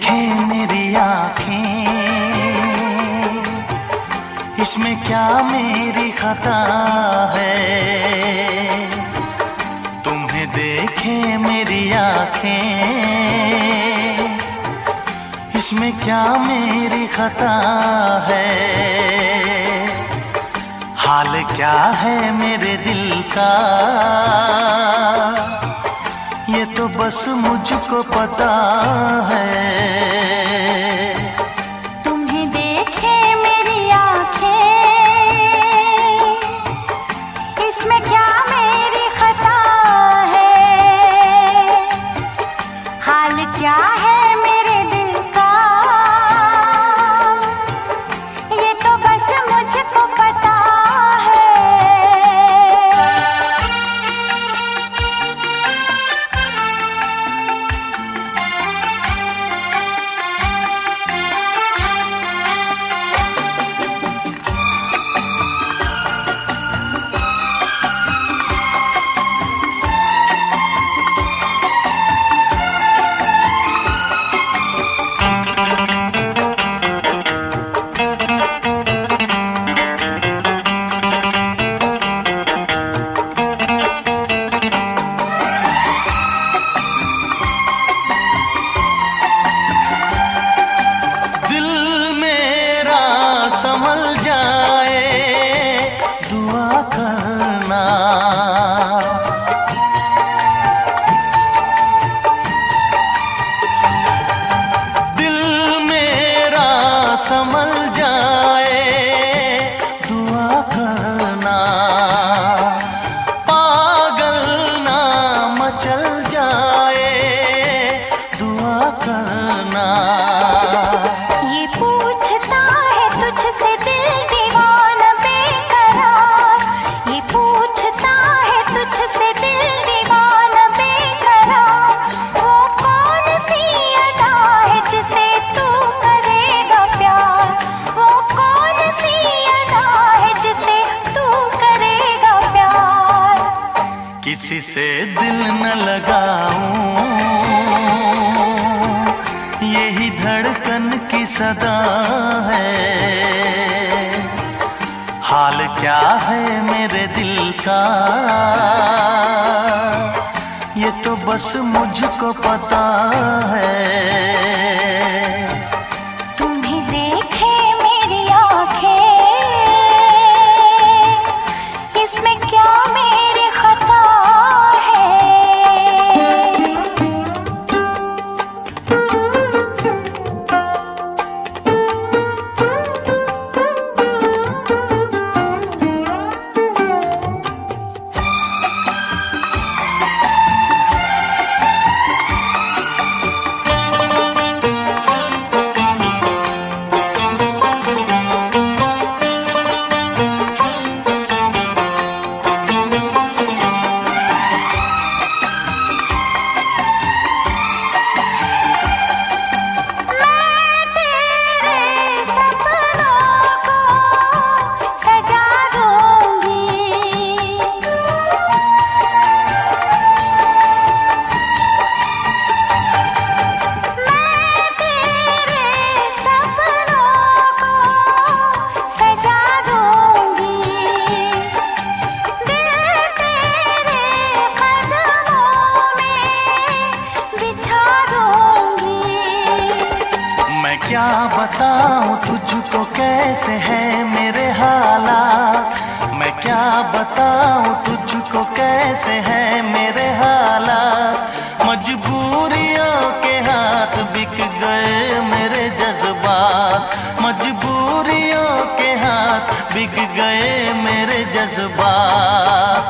देखे मेरी आँखें, इसमें क्या मेरी खता है। तुम्हें देखे मेरी आँखें, इसमें क्या मेरी खता है। हाल क्या है मेरे दिल का, ये तो बस मुझको पता है। तुम्हें देखे मेरी आँखें, इसमें क्या मेरी खता है। हाल क्या है मेरे दिल का, ये तो बस मुझको पता है। संभल जाए दुआ करना, दिल मेरा संभल जाए दुआ करना। पागल ना मचल जाए दुआ करना। ये पूछता है तुझसे दिल दीवाना बेकरार, ये पूछता है तुझसे दिल दीवाना बेकरार। वो कौन सी अदा है जिसे तू करेगा प्यार, वो कौन सी अदा है जिसे तू करेगा प्यार। किसी से दिल न लगाऊं, यही धड़कन की सदा है। हाल क्या है मेरे दिल का, ये तो बस मुझको पता है। तुम्हें देखे मेरी आँखें, इसमें क्या मेरी खता है। क्या बताऊं तुझको कैसे है मेरे हालात, मैं क्या बताऊं तुझको कैसे है मेरे हालात। मजबूरियों के हाथ बिक गए मेरे जज्बात, मजबूरियों के हाथ बिक गए मेरे जज्बात।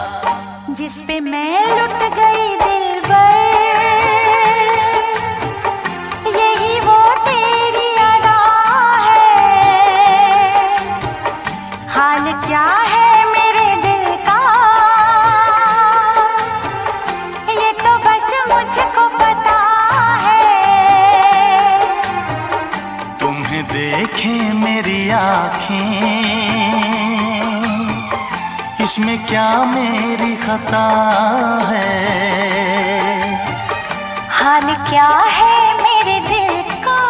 जिस पे मैं लुट गई दिलबर, यही वो तेरी अदा है। हाल क्या है मेरे दिल का, ये तो बस मुझको पता है। तुम्हें देखे मेरी आँखें, इसमें क्या मेरी खता है। हाल क्या है मेरे दिल का।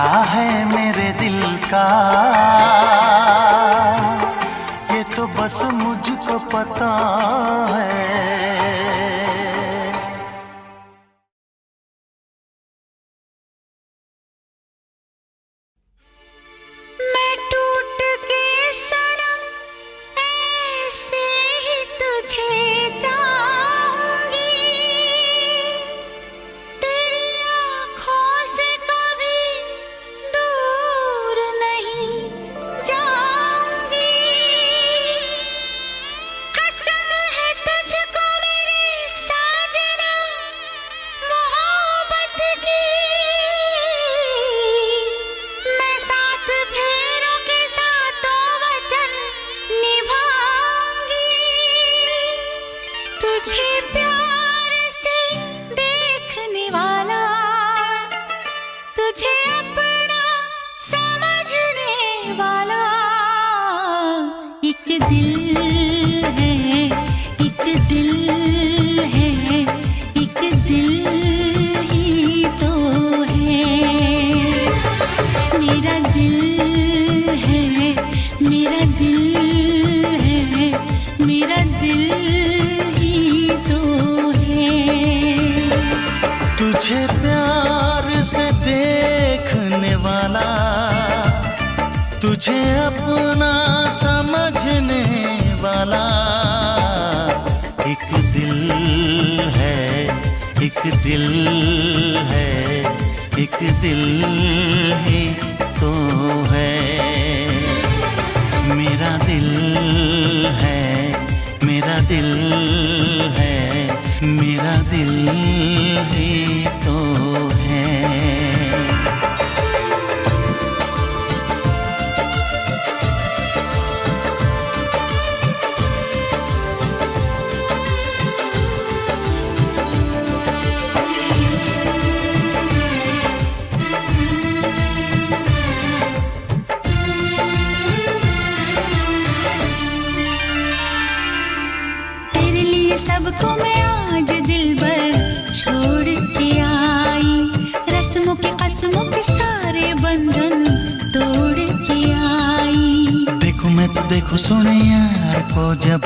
क्या है मेरे दिल का, ये तो बस मुझको पता है। मैं टूट के सनम ऐसे ही तुझे चाहूंगी, तेरी आँखों से कभी दूर नहीं जाऊंगी। कसम है तुझको मेरी साजना मोहब्बत की, मैं सात फेरों के सातों वचन निभाऊंगी। तुझे प्यार से देखने वाला, तुझे अपना समझने वाला एक दिल है, एक दिल है, एक दिल ही तो है। मेरा दिल है, मेरा दिल है, मेरा दिल ही तो है। तुझे प्यार से देखने वाला, तुझे अपना समझने वाला एक दिल है, एक दिल है, एक दिल ही तो है। मेरा दिल है, मेरा दिल है, मेरा दिल ही तो है। तेरे लिए सबको मैं आज दिल भर छोड़ के आई, रस्मों के कसमों के सारे बंधन तोड़ के आई। देखो मैं तो देखो सोने यार को जब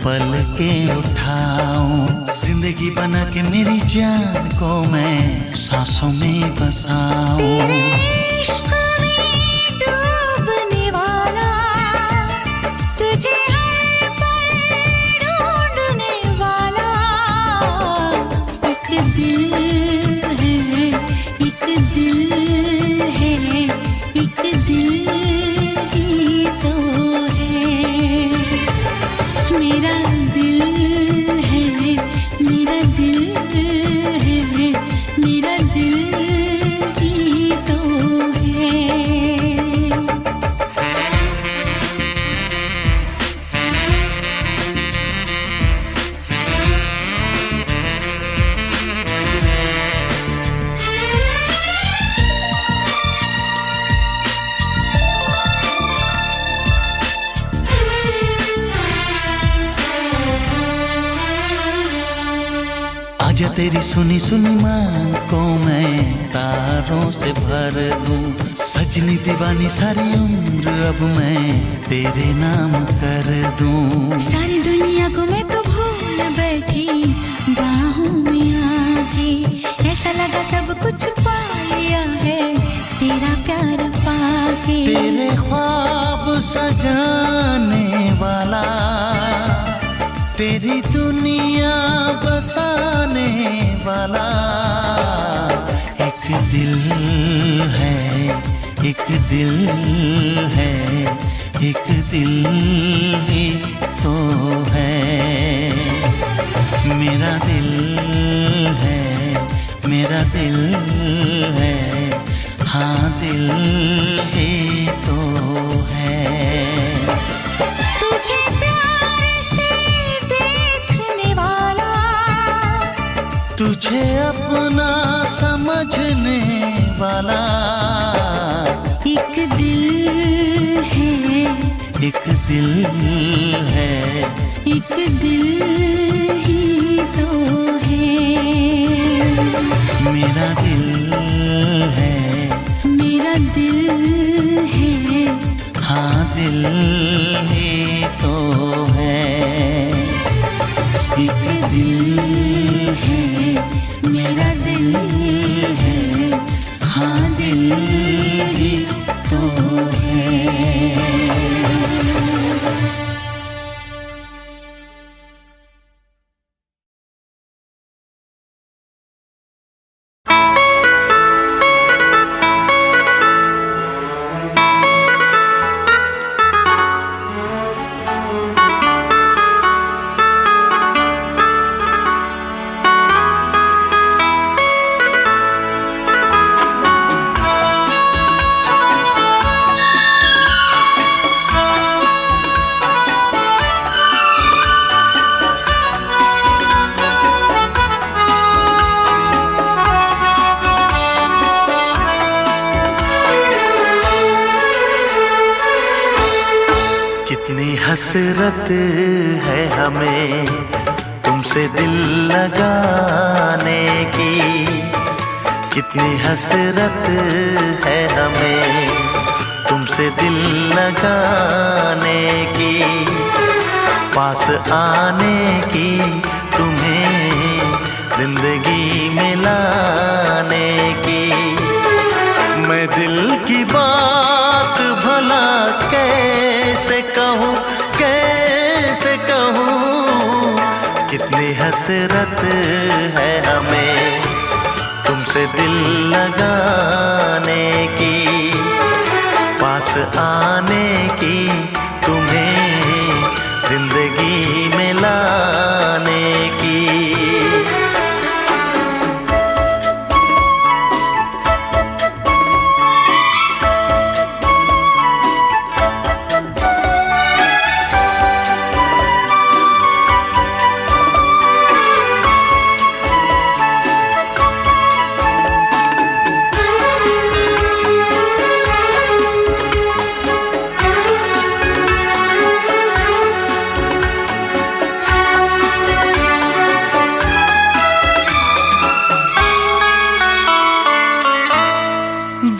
पल के उठाऊं, जिंदगी बना के मेरी जान को मैं सांसों में बसाऊं। तेरे इश्क में डूबने वाला, तुझे हर पल ढूंढने वाला एक दिल है, एक दिल है, एक दिल ही तो है। मेरा दिल है, मेरा दिल है, मेरा दिल ही तो है। आजा तेरी सुनी सुनी मांग को मैं तारों से भर दूं, सजनी दीवानी सारी उम्र अब मैं तेरे नाम कर दूं। सारी दुनिया को मैं तो भूल बैठी बाहों में आके, ऐसा लगा सब कुछ पा लिया है तेरा प्यार पाके। तेरे ख्वाब सजाने वाला, तेरी दुनिया बसाने वाला एक दिल है, एक दिल है, एक दिल ही तो है। मेरा दिल है, मेरा दिल है, हाँ दिल ही तो है। तुझे प्यार से देखने वाला, तुझे अपना समझने वाला एक दिल है, एक दिल है, एक दिल ही तो है। मेरा दिल है, मेरा हसरत है हमें तुमसे दिल लगाने की, कितनी हसरत है हमें तुमसे दिल लगाने की, पास आने की, तुम्हें जिंदगी में लाने की। मैं दिल की बात भला कैसे कहूँ, कैसे कहूँ, कितनी हसरत है हमें तुमसे दिल लगाने की, पास आने की, तुम्हें जिंदगी में लाने की।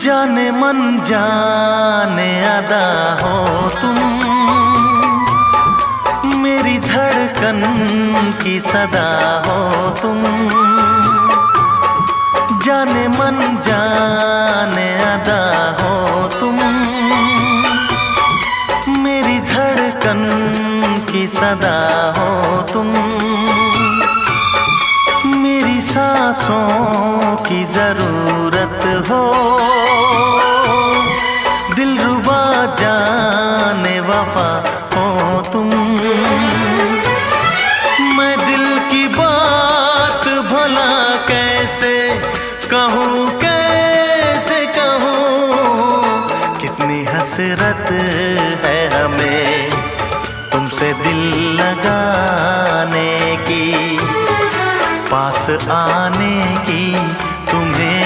जाने मन जाने अदा हो तुम, मेरी धड़कन की सदा हो तुम। जाने मन जाने अदा हो तुम, मेरी धड़कन की सदा हो तुम। मेरी सांसों की जरूरत हो, दिलरुबा जाने वफा हो तुम। मैं दिल की बात भला कैसे कहूँ, कैसे कहूँ, कितनी हसरत है हमें तुमसे दिल लगाने की, पास आने की, तुम्हें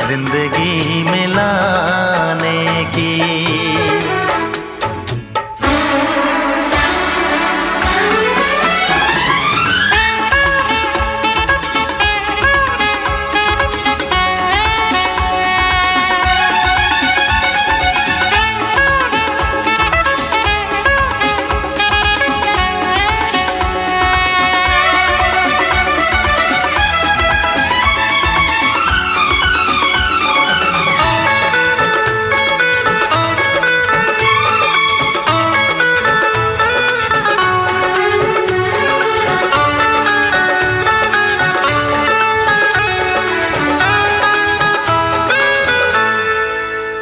जिंदगी में लाने की।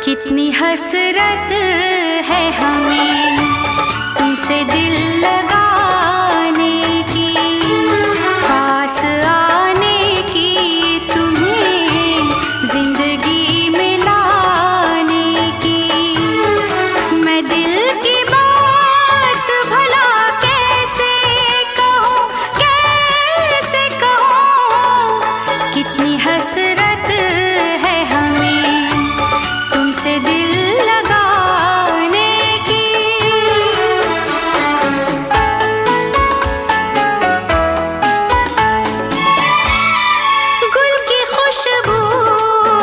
कितनी हसरत है हमें तुमसे दिल लगाने की, पास आने की, तुम्हें जिंदगी में लाने की। मैं दिल की बात भला कैसे कहूँ, कैसे कहूँ, कितनी हसरत है हमें तुमसे दिल लगाने की। गुल की खुशबू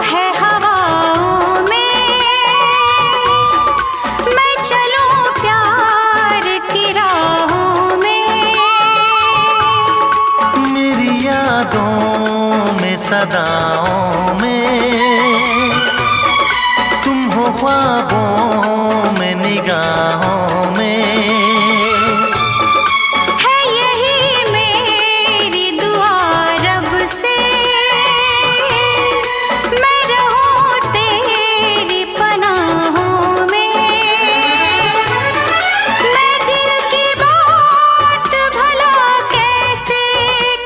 है हवाओं में, मैं चलूं प्यार की राहों में। मेरी यादों में सदाओं में, तुम हो ख्वाबों में निगाहों में। है यही मेरी दुआ रब से, मैं रहूं तेरी पनाहों में। मैं दिल की बात भला कैसे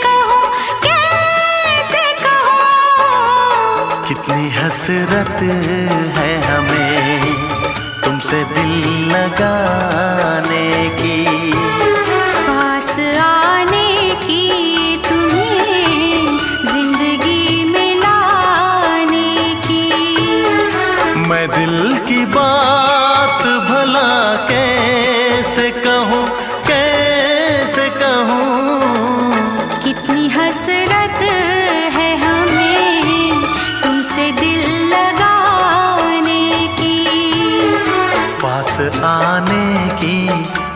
कहूँ, कैसे कहूँ, कितनी हसरत है हमें तुमसे दिल लगाने की, पास आने की, तुम्हें जिंदगी में लाने की। मैं दिल की बात भला कैसे वापस आने की,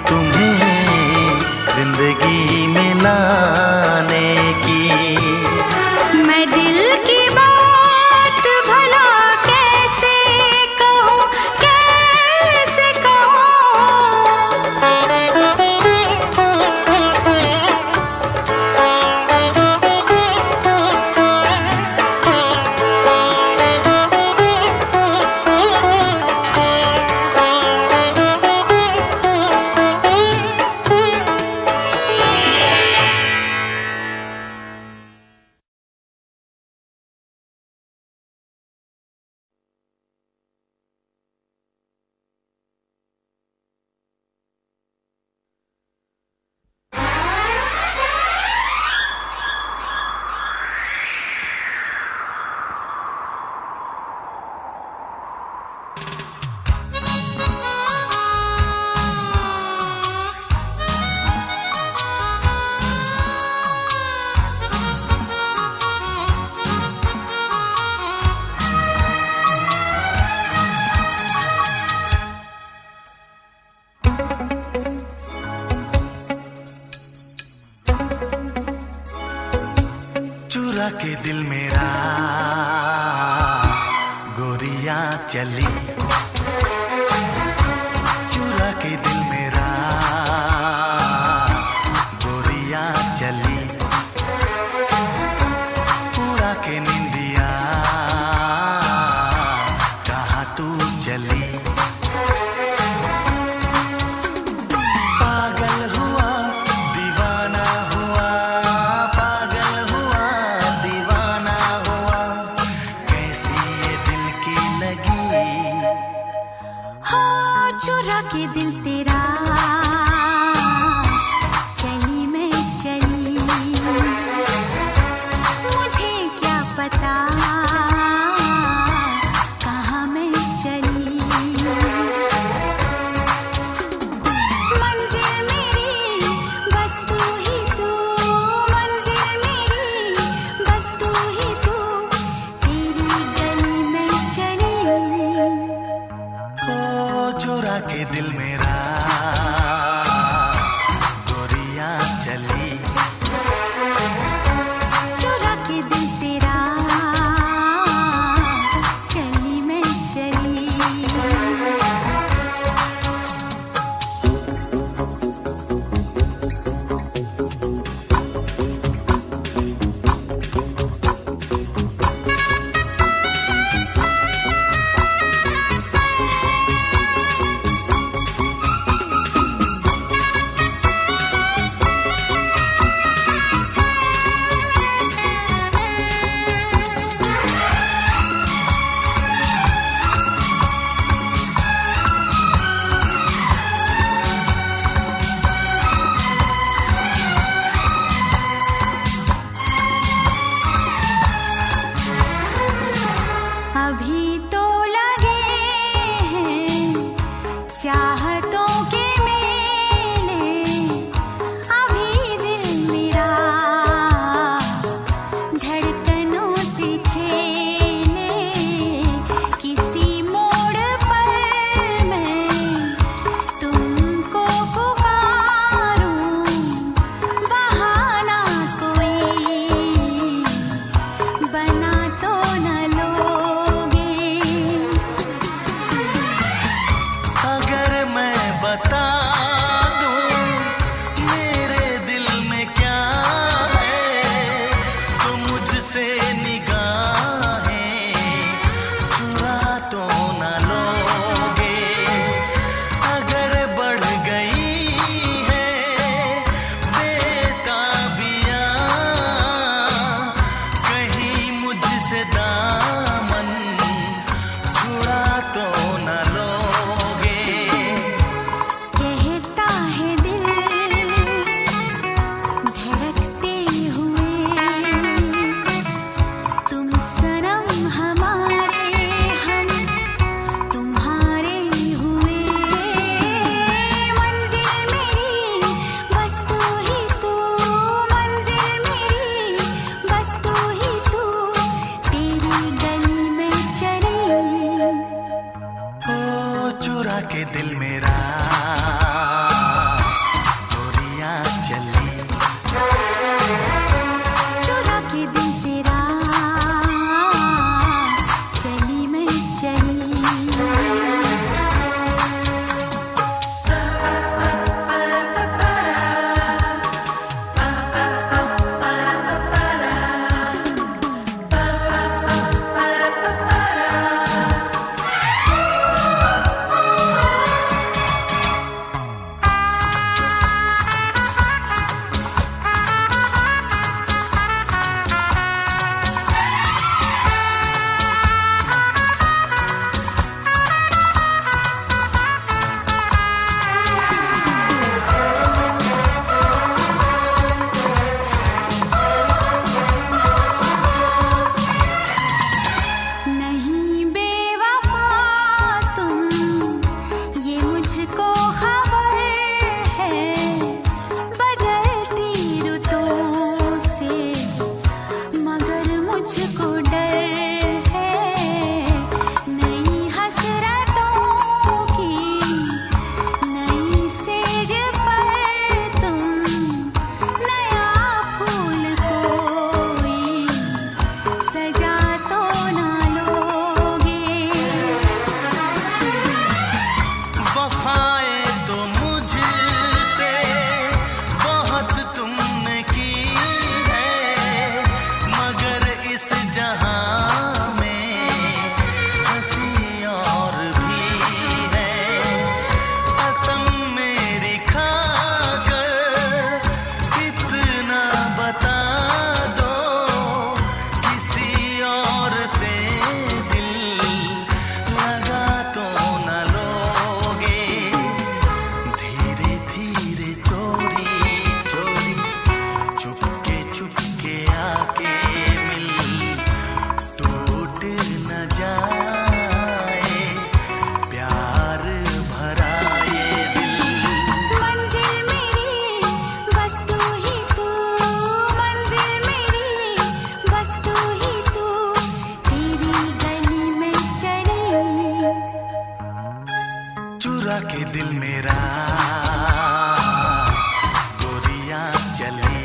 तुम्हें जिंदगी में लाने की। मैं दिल की बात भला कैसे कहूँ, कैसे चुरा के दिल मेरा गोरियां चली, चुरा के दिल मेरा गोरियां चली, पूरा के निंदिया कहाँ तू चली। पागल हुआ दीवाना हुआ, पागल हुआ दीवाना हुआ, कैसी ये दिल की लगी। हो चुरा के दिल तेरा चली मैं चली, मुझे क्या पता कहाँ मैं चली। मंजिल मेरी बस तू ही तू, मंजिल मेरी बस तू ही तू, तेरी गली में चली। ओ चुरा के दिल मेरा गोरियां चली, चुरा के दिल तेरा चली मैं चली। अभी तो लगे हैं चाहतों के मेले, अभी दिल मेरा धड़कनों से खेले, किसी मोड़ पर मैं तुमको पुकारूं, बहाना कोई बना तो न लोगे। अगर मैं बता दूं मेरे दिल में क्या है, तो मुझसे निगाहें चुरा तो न लोगे। अगर बढ़ गई है बेताबियां, कहीं मुझसे दामन छुड़ा तो न लोगे। कहता है दिल धड़कते हुए, तुमसे दिल मेरा गोरियां चली, चुरा के दिल तेरा चली मैं चली। चुरा के दिल मेरा गोरियां चली।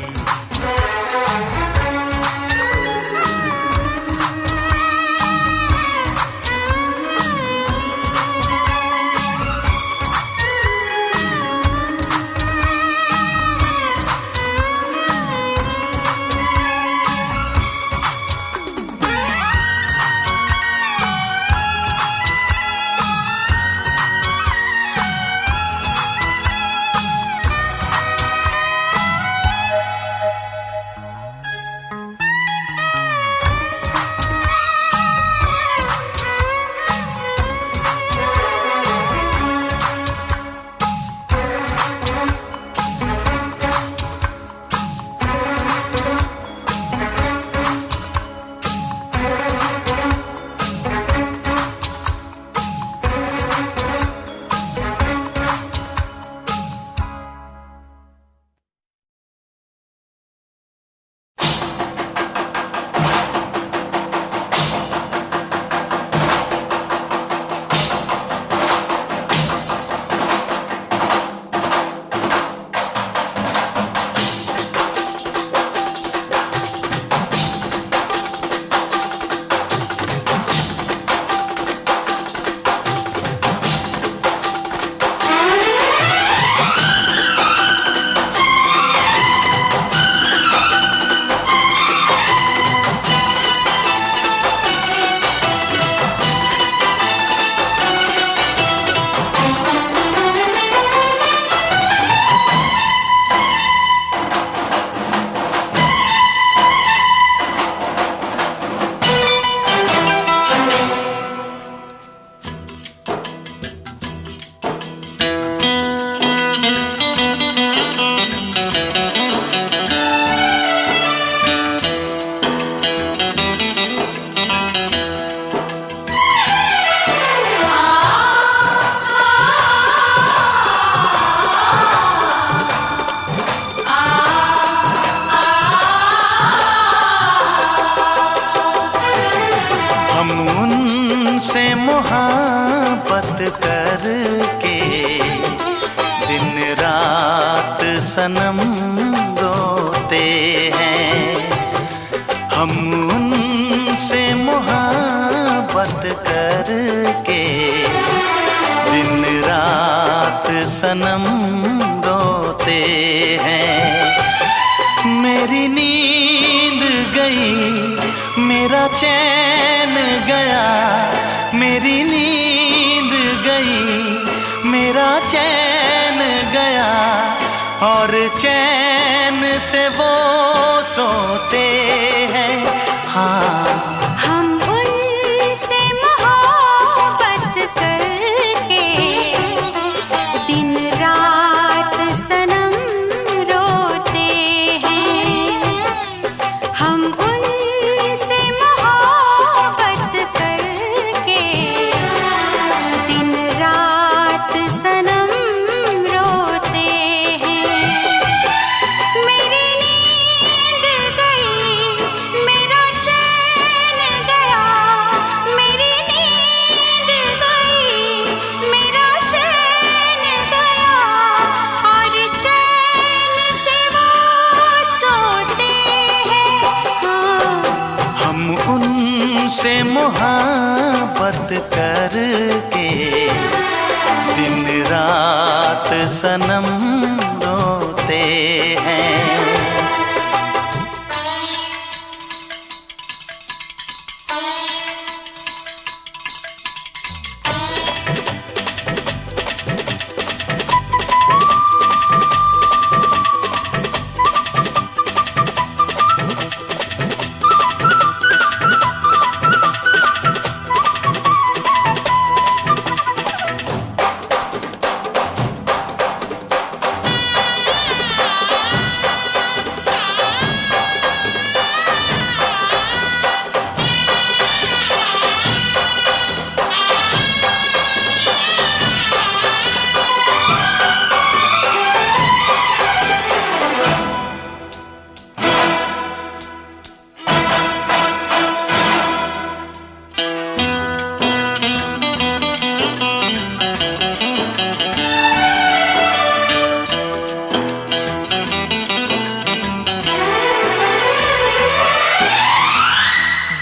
हम उनसे मोहब्बत करके सनम रोते हैं। हम उनसे मोहब्बत करके दिन रात सनम रोते हैं। मेरी नींद गई, मेरा चैन गया, मेरी नींद गई, मेरा चैन गया, और चैन से वो सोते हैं। हाँ, हम उनसे मोहब्बत करके दिन रात सनम रोते हैं। हम उनसे मोहब्बत करके दिन रात सनम रोते हैं। मेरी नींद गई, मेरा चैन गया, मेरी नींद गई, मेरा चैन गया, और चैन से वो सोते हैं। हाँ, हम उनसे मोहब्बत करके दिन रात सनम रोते हैं।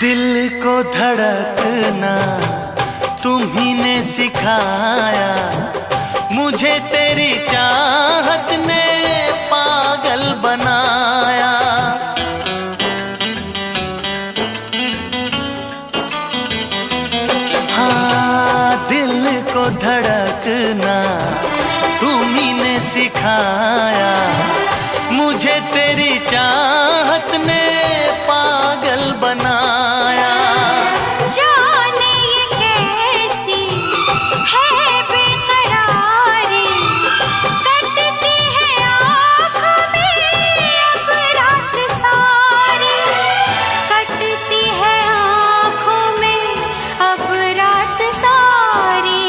दिल को धड़कना तुम्ही ने सिखाया, मुझे तेरी चाहत ने पागल बनाया। हाँ, दिल को धड़कना तुम्ही ने सिखाया, मुझे तेरी चाहत ने पागल बनाया। जाने ये कैसी है बेकरारी, कटती है आँखों में अब रात सारी, कटती है आँखों में अब रात सारी।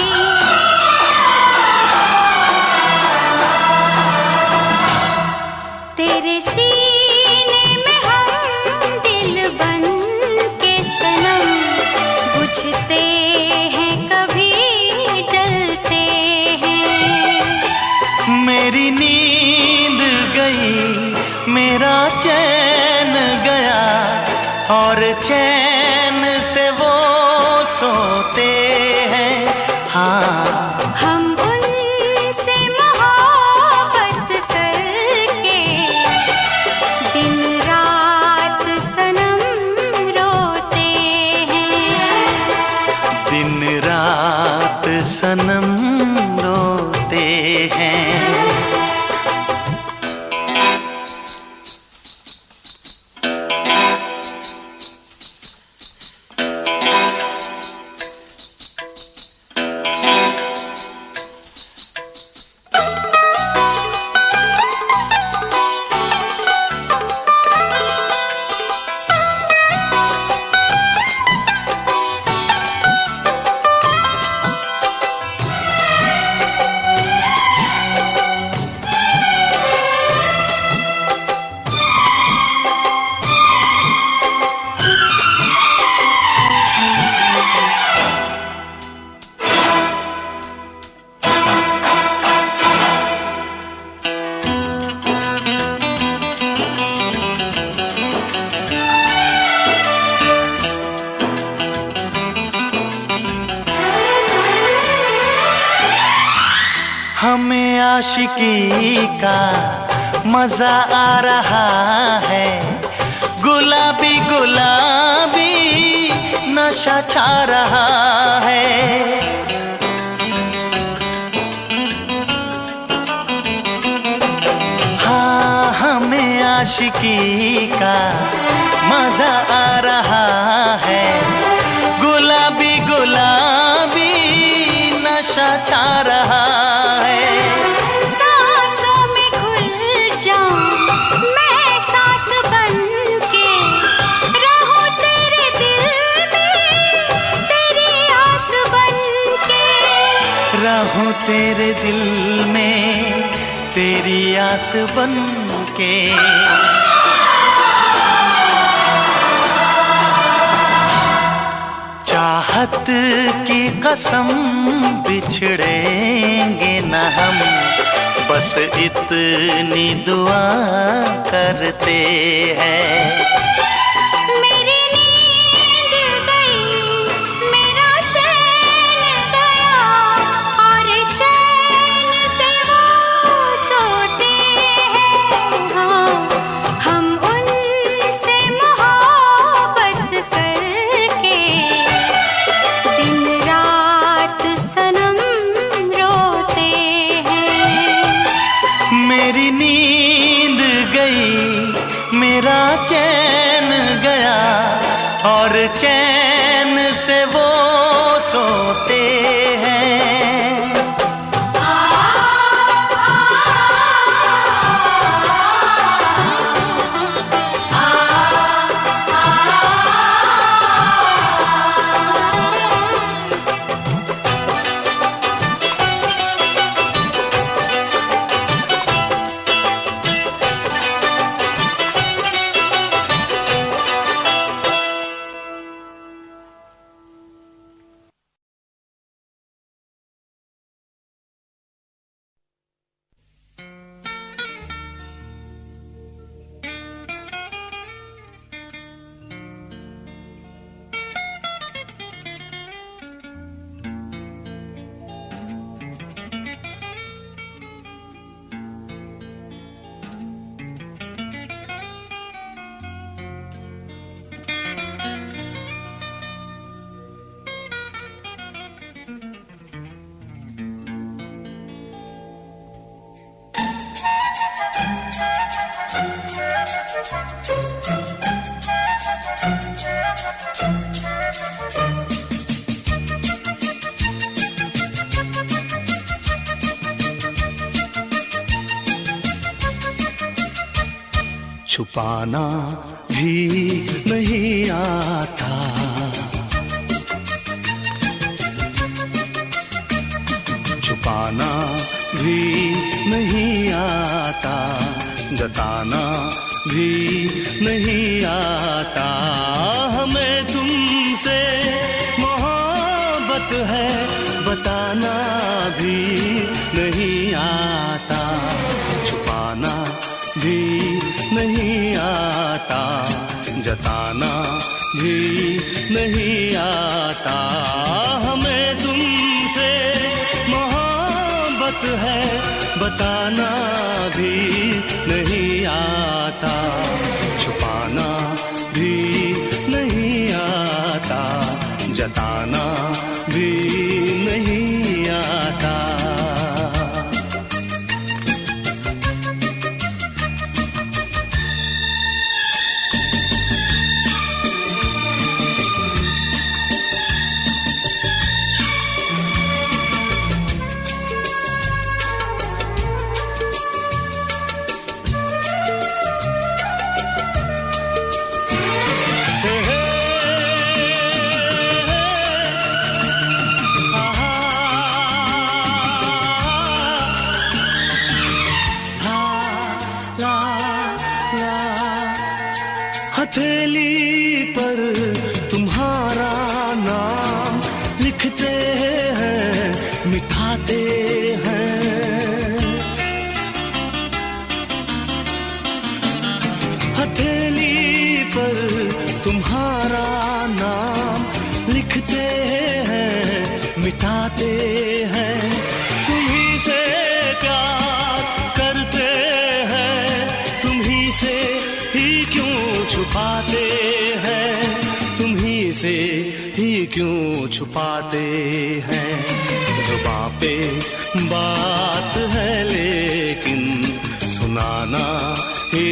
तेरे सीने में हम दिल बन के सनम बुझते हैं, कभी जलते हैं। मेरी नींद गई, मेरा चैन गया, और चैन से वो सोते हैं। हाँ, हम उनसे मोहब्बत करके दिन रात सनम रोते हैं। दिन रात सनम रोते हैं। आशिकी का मजा आ रहा है, गुलाबी गुलाबी नशा छा रहा है। हाँ, हमें आशिकी का मजा आ रहा है, गुलाबी गुलाबी नशा छा रहा है। सांसों में घुल जाऊं मैं सांस बन के, रहूं तेरे दिल में तेरी आस बन के, रहूं तेरे दिल में तेरी आस बन के। चाहत की कसम बिछड़ेंगे न हम, बस इतनी दुआ करते हैं। मेरी नींद गई मेरा चैन गया, और चैन से वो सोते हैं। हाँ, हम उनसे मोहब्बत करके दिन रात सनम रोते हैं। मेरी नींद गई मेरा चैन गया, और चैन से वो सोते हैं। छुपाना भी नहीं आता, छुपाना भी नहीं आता, जताना भी नहीं आता। हमें तुमसे मोहब्बत है, बताना भी नहीं आता। छुपाना भी नहीं आता, जताना भी नहीं आता। हमें तुमसे मोहब्बत है, बताना भी नहीं आता। छुपाना भी नहीं आता, जताना भी नहीं आता। हथेली पर तुम्हारा नाम लिखते हैं, मिटाते हैं। हथेली पर तुम्हारा नाम लिखते हैं, मिटाते हैं। तुम्हीं से प्यार से ही क्यों छुपाते हैं। जुबां पे बात है लेकिन सुनाना ही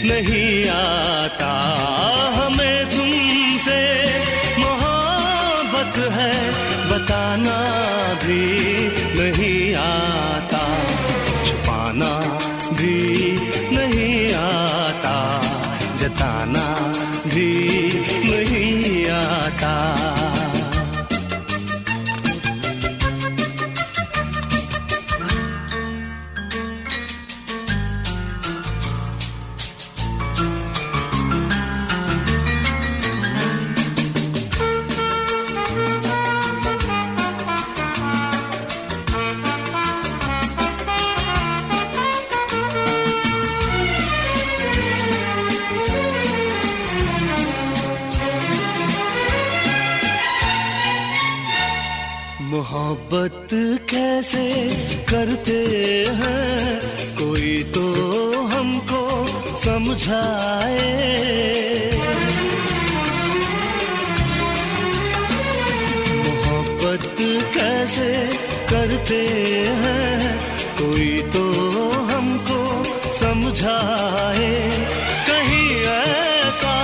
नहीं आता। हमें तुमसे मोहब्बत है बताना भी नहीं आता। छुपाना भी नहीं आता, जताना भी नहीं आता। मोहब्बत कैसे करते हैं कोई तो हमको समझाए। मोहब्बत कैसे करते हैं कोई तो हमको समझाए। कहीं ऐसा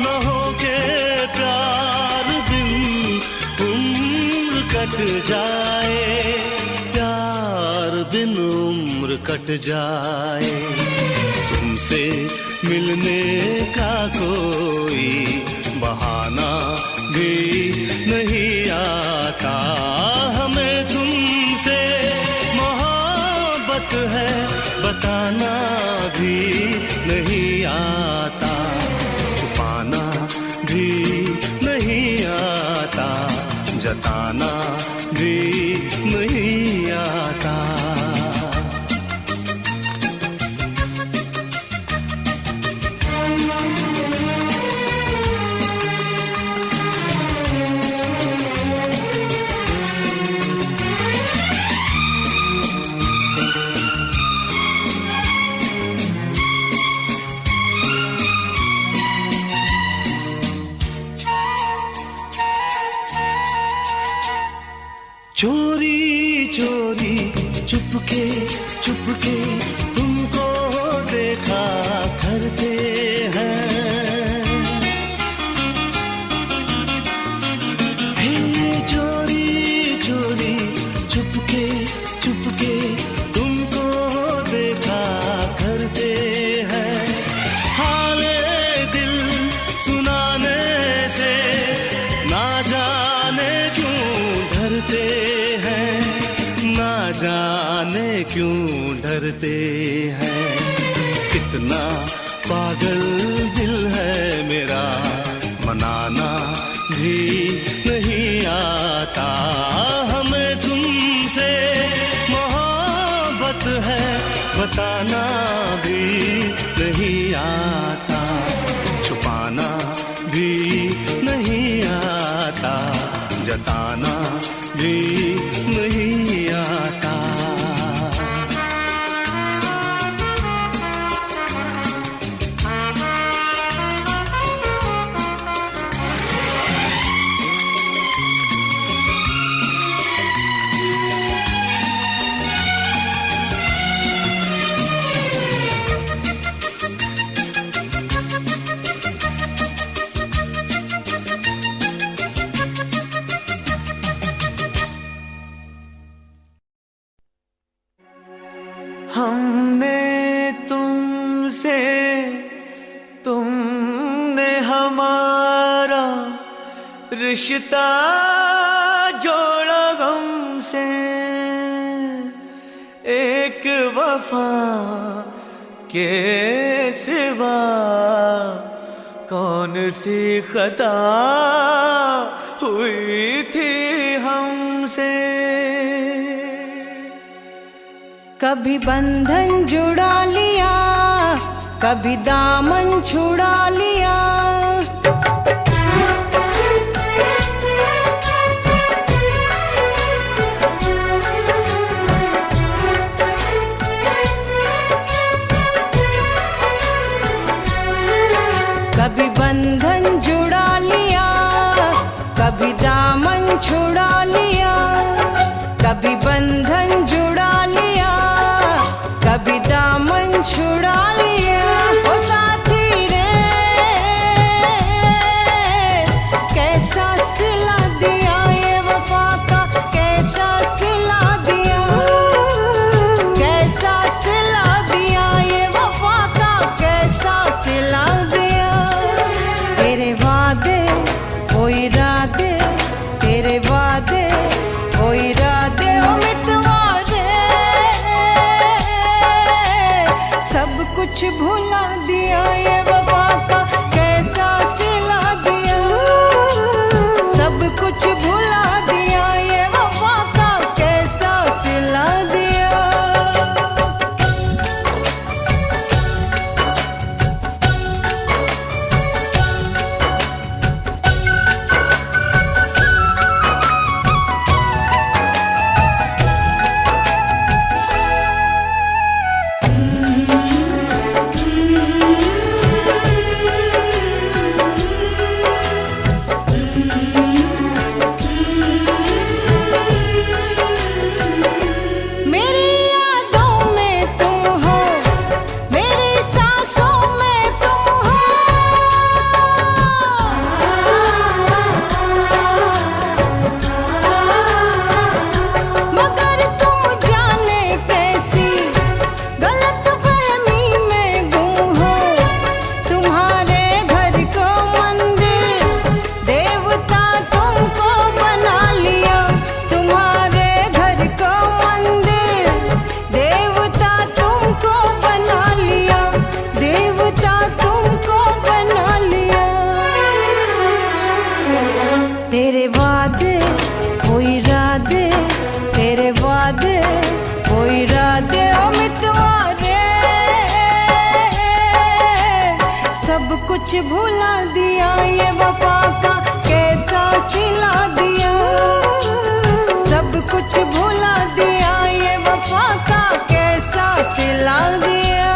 न हो के प्यार बिन कट जाए, प्यार बिन उम्र कट जाए। तुमसे मिलने का कोई बहाना भी नहीं आता। हमें तुमसे मोहब्बत है बताना भी नहीं आता। छुपाना भी नहीं आता, जताना भी नहीं आता। चोरी चोरी चुपके चुपके तुमको देखा करते हैं। हे चोरी चोरी चुपके चुपके तुमको देखा करते हैं। हाले दिल सुनाने से ना जाने क्यों डरते हैं, ना जाने क्यों डरते हैं। कितना पागल दिल है मेरा, मनाना भी नहीं आता। हमें तुमसे मोहब्बत है बताना भी नहीं आता। छुपाना भी नहीं आता, जताना भी नहीं आता। हमने तुमसे, तुमने हमारा रिश्ता जोड़ा गम से। एक वफा के सिवा कौन सी खता हुई थी हमसे। कभी बंधन जुड़ा लिया, कभी दामन छुड़ा लिया। कभी बंधन जुड़ा लिया, भुला दिया, ये वफा का कैसा सिला दिया। सब कुछ भुला दिया, ये वफा का कैसा सिला दिया। मेरी यादों में तुम हो, मेरी सांसों में तुम हो। मगर तुम जाने कैसी गलतफहमी में गुम हो। तुम्हारे घर को मंदिर देवता तुमको बना लिया। तुम्हारे घर को मंदिर देवता तुमको बना लिया। देवता तुमको बना लिया। तेरे वादे वो इरादे, तेरे वादे वो इरादे ओ मितवारे। सब कुछ भुला दिया, ये वफा का कैसा सिला दिया। सब कुछ भुला दिया, ये वफा का कैसा सिला दिया।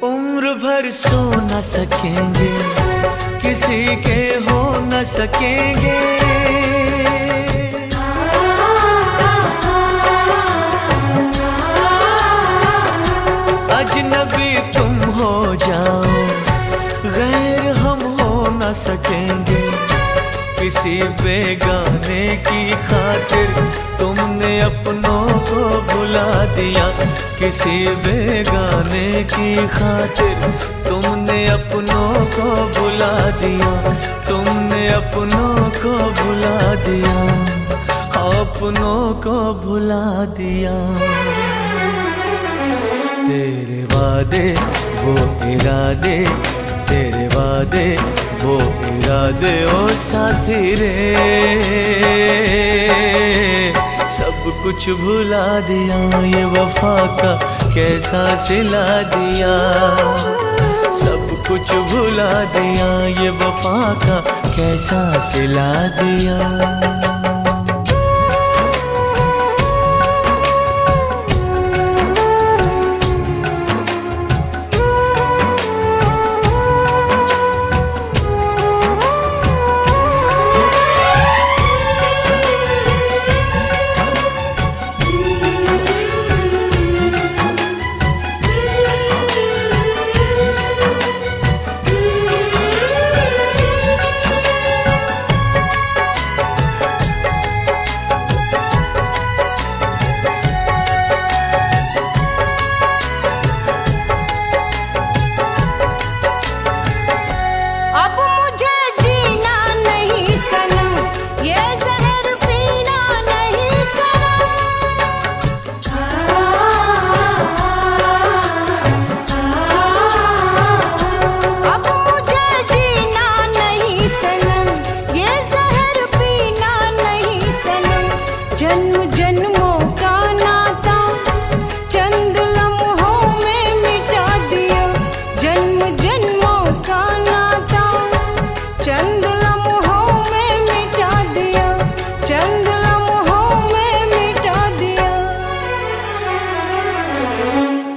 उम्र भर सो न सकेंगे, किसी के हो न सकेंगे। अजनबी तुम हो जाओ, गैर हम हो न सकेंगे। किसी बेगाने की खातिर तुमने अपनों को भुला दिया। किसी बेगाने की खातिर तुमने अपनों को भुला दिया। तुमने अपनों को भुला दिया, अपनों को भुला दिया। तेरे वादे वो इरादे, तेरे वादे वो इरादे ओ साथी रे। सब कुछ भुला दिया, ये वफा का कैसा सिला दिया। सब कुछ भुला दिया, ये वफा का कैसा सिला दिया।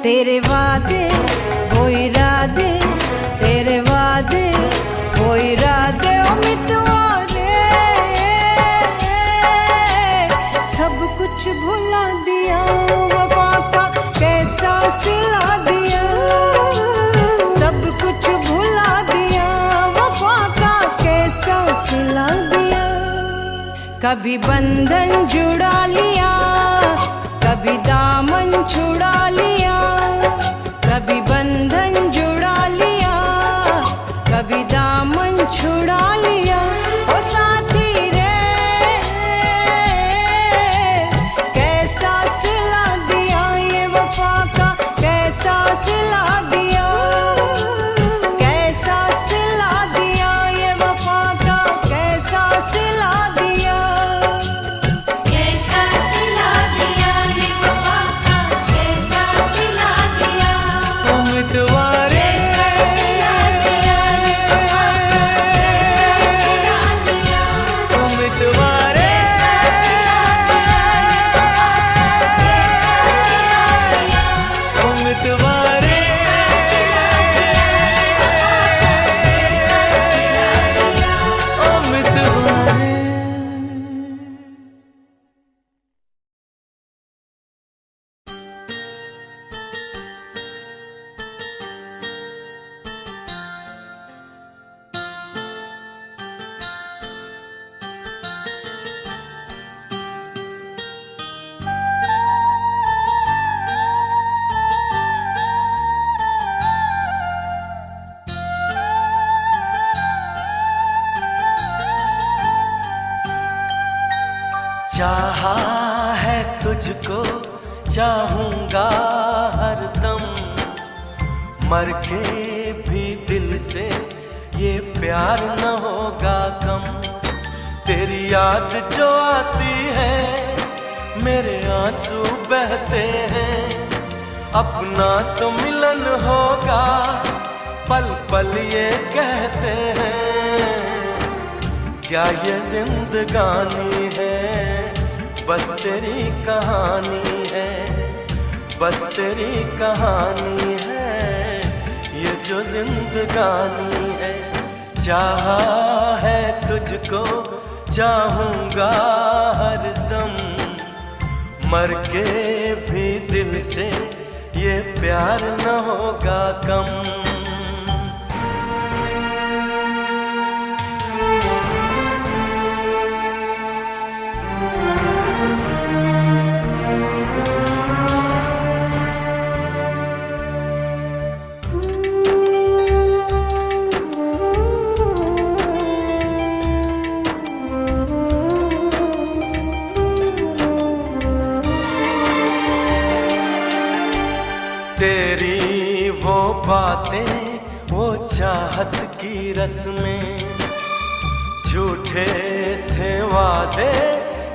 तेरे वादे वो इरादे, तेरे वादे वो इरादे ओ भुला दिया, वफा का कैसा सिला दिया, सब कुछ भुला दिया, वफा का कैसा सिला दिया। कभी बंधन जुड़ा लिया, कभी दामन छुड़ा लिया, कभी बंधन जुड़ा लिया, कभी दामन छुड़ा लिया। ओ साथी रे कैसा सिला दिया, ये वफा का कैसा सिला दिया, कैसा सिला दिया, ये वफा का कैसा सिला दिया, कैसा सिला दिया, ये वफा का कैसा सिला दिया, उम्मीदवारे उम्मीदवारे उम्मीदवारे उम्मीदवारे। चाहा है तुझको चाहूंगा हरदम, मर के भी दिल से ये प्यार न होगा कम। तेरी याद जो आती है मेरे आंसू बहते हैं, अपना तो मिलन होगा पल पल ये कहते हैं। क्या ये जिंदगानी है, बस तेरी कहानी है, बस तेरी कहानी है, ये जो जिंदगानी है। चाहा है तुझको चाहूंगा हरदम, मर के भी दिल से ये प्यार न होगा कम। तेरी वो बातें वो चाहत की रस्में, झूठे थे वादे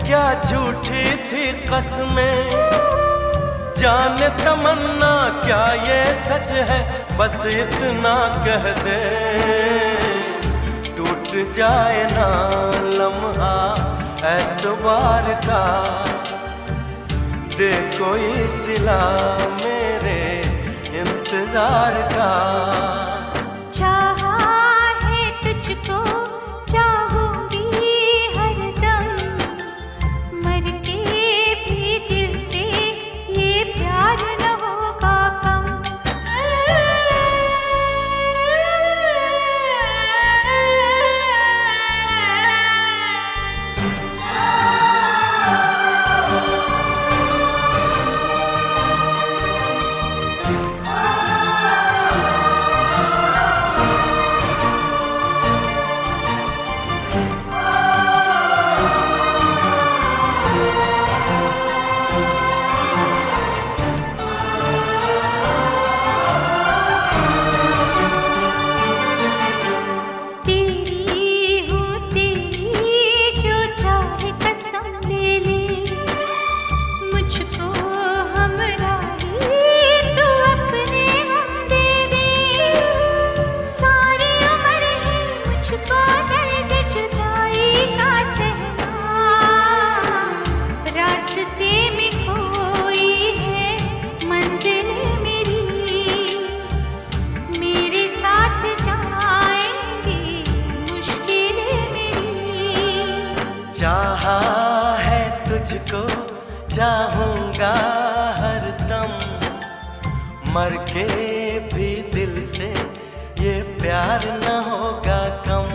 क्या झूठी थी कसमें। जाने तमन्ना क्या ये सच है, बस इतना कह दे टूट जाए ना लम्हा एतबार का, दे कोई सिला मेरे इंतजार का। चाहा है तुझको चाहूंगी हरदम, मर के भी दिल से ये प्यार न होगा कम। चाहूंगा हरदम, मर के भी दिल से ये प्यार न होगा कम।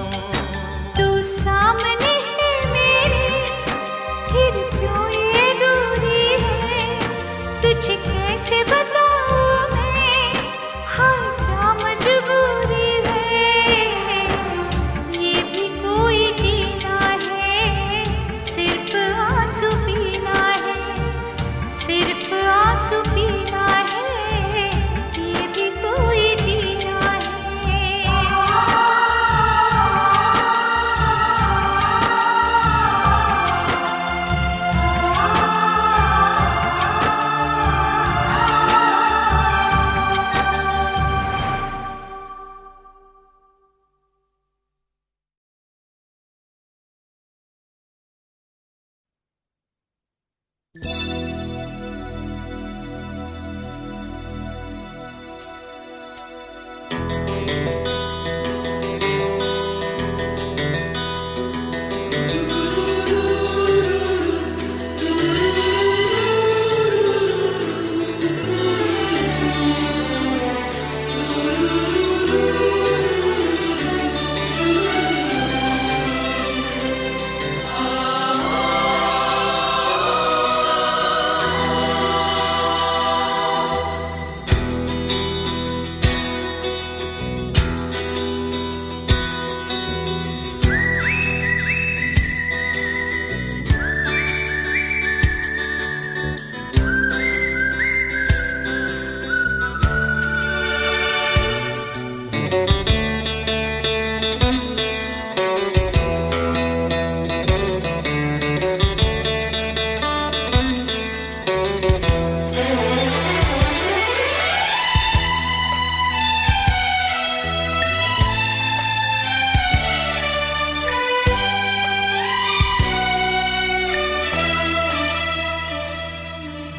तू सामने है मेरे, फिर क्यों ये दूरी है, तुझे कैसे बताऊं मैं, हाँ क्या मजबूरी है। ये भी कोई जीना है, सिर्फ आंसू पीना है, सिर्फ आंसू पीना है, ये भी कोई जीना है।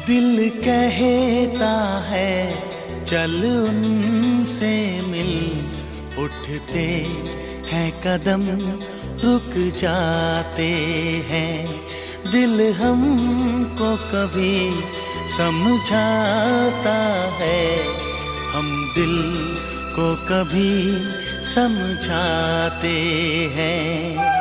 दिल कहता है चल उनसे मिल, उठते हैं कदम रुक जाते हैं। दिल हमको कभी समझाता है, हम दिल को कभी समझाते हैं।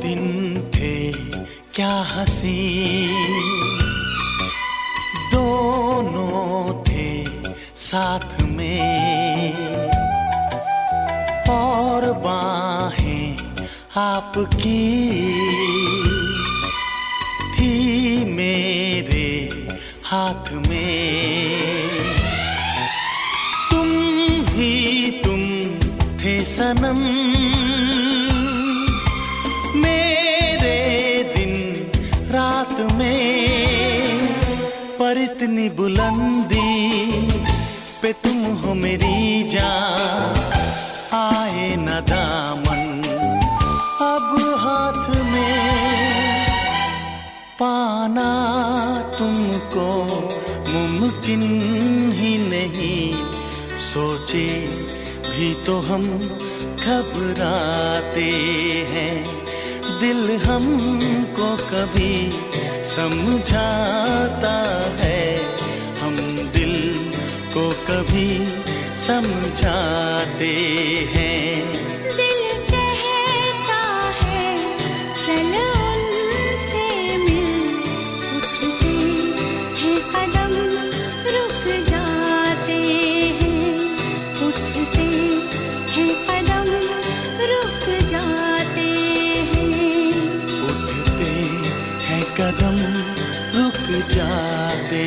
दिन थे क्या हंसी, दोनों थे साथ में, और बाहें आपकी थी मेरे हाथ में। तुम ही तुम थे सनम, मेरे दिन रात में, पर इतनी बुलंदी पे तुम हो मेरी जान, आए न दामन अब हाथ में, पाना तुमको मुमकिन ही नहीं, सोचे भी तो हम घबराते हैं, दिल हमको कभी समझाता है, हम दिल को कभी समझाते हैं। दिल कहता है चल उनसे मिल, उठते हैं कदम रुक जाते हैं, उठते हैं कदम रुक जाते हैं, उठते हैं कदम रुक जाते